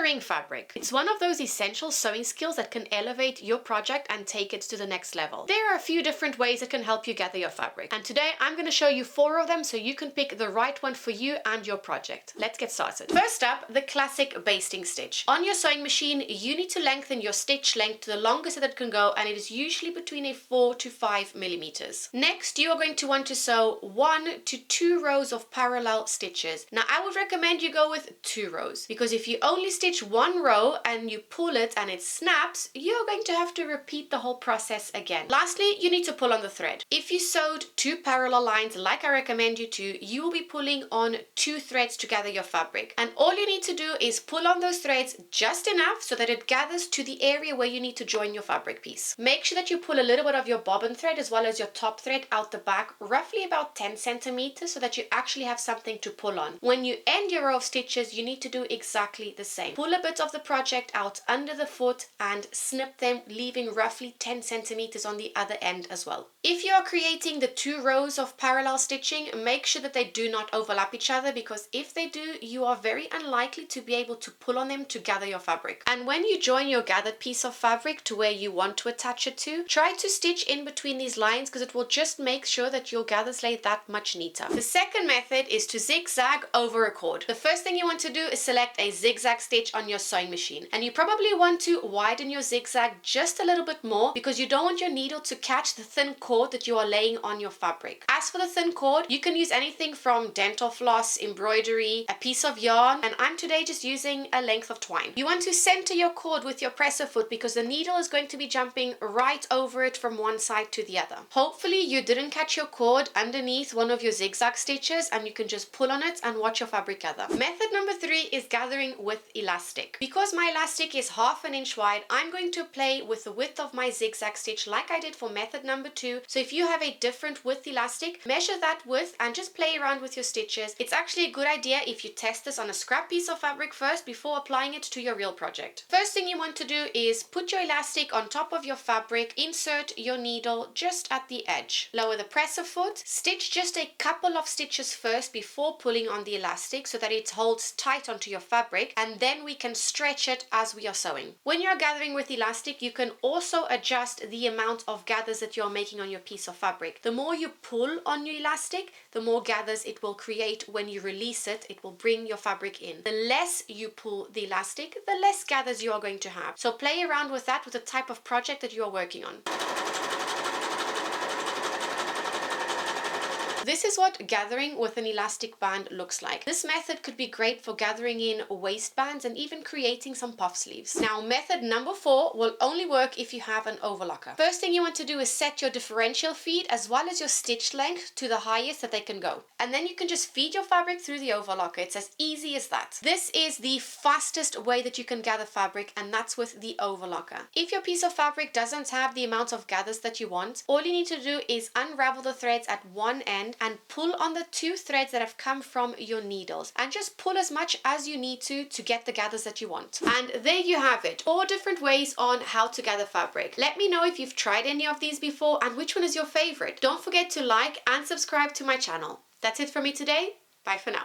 Gathering fabric. It's one of those essential sewing skills that can elevate your project and take it to the next level. There are a few different ways that can help you gather your fabric, and today I'm going to show you 4 of them so you can pick the right one for you and your project. Let's get started. First up, the classic basting stitch. On your sewing machine, you need to lengthen your stitch length to the longest that it can go, and it is usually between 4 to 5 millimeters. Next, you are going to want to sew 1 to 2 rows of parallel stitches. Now, I would recommend you go with 2 rows, because if you only stitch 1 row and you pull it and it snaps, you're going to have to repeat the whole process again. Lastly, you need to pull on the thread. If you sewed 2 parallel lines like I recommend you to, you will be pulling on 2 threads to gather your fabric. And all you need to do is pull on those threads just enough so that it gathers to the area where you need to join your fabric piece. Make sure that you pull a little bit of your bobbin thread as well as your top thread out the back, roughly about 10 centimeters, so that you actually have something to pull on. When you end your row of stitches, you need to do exactly the same. Pull a bit of the project out under the foot and snip them, leaving roughly 10 centimeters on the other end as well. If you are creating the 2 rows of parallel stitching, make sure that they do not overlap each other, because if they do, you are very unlikely to be able to pull on them to gather your fabric. And when you join your gathered piece of fabric to where you want to attach it to, try to stitch in between these lines, because it will just make sure that your gathers lay that much neater. The second method is to zigzag over a cord. The first thing you want to do is select a zigzag stitch on your sewing machine, and you probably want to widen your zigzag just a little bit more, because you don't want your needle to catch the thin cord that you are laying on your fabric. As for the thin cord, you can use anything from dental floss, embroidery, a piece of yarn, and I'm today just using a length of twine. You want to center your cord with your presser foot, because the needle is going to be jumping right over it from one side to the other. Hopefully you didn't catch your cord underneath one of your zigzag stitches, and you can just pull on it and watch your fabric gather. Method number 3 is gathering with elastic. Because my elastic is 1/2 inch wide, I'm going to play with the width of my zigzag stitch like I did for method number 2. So if you have a different width elastic, measure that width and just play around with your stitches. It's actually a good idea if you test this on a scrap piece of fabric first before applying it to your real project. First thing you want to do is put your elastic on top of your fabric, insert your needle just at the edge. Lower the presser foot, stitch just a couple of stitches first before pulling on the elastic so that it holds tight onto your fabric, and then we can stretch it as we are sewing. When you're gathering with elastic, you can also adjust the amount of gathers that you're making on your piece of fabric. The more you pull on your elastic, the more gathers it will create. When you release it, it will bring your fabric in. The less you pull the elastic, the less gathers you are going to have. So play around with that with the type of project that you are working on. This is what gathering with an elastic band looks like. This method could be great for gathering in waistbands and even creating some puff sleeves. Now, method number 4 will only work if you have an overlocker. First thing you want to do is set your differential feed as well as your stitch length to the highest that they can go. And then you can just feed your fabric through the overlocker. It's as easy as that. This is the fastest way that you can gather fabric, and that's with the overlocker. If your piece of fabric doesn't have the amount of gathers that you want, all you need to do is unravel the threads at one end and pull on the 2 threads that have come from your needles, and just pull as much as you need to get the gathers that you want. And there you have it, 4 different ways on how to gather fabric. Let me know if you've tried any of these before and which one is your favorite. Don't forget to like and subscribe to my channel. That's it for me today. Bye for now.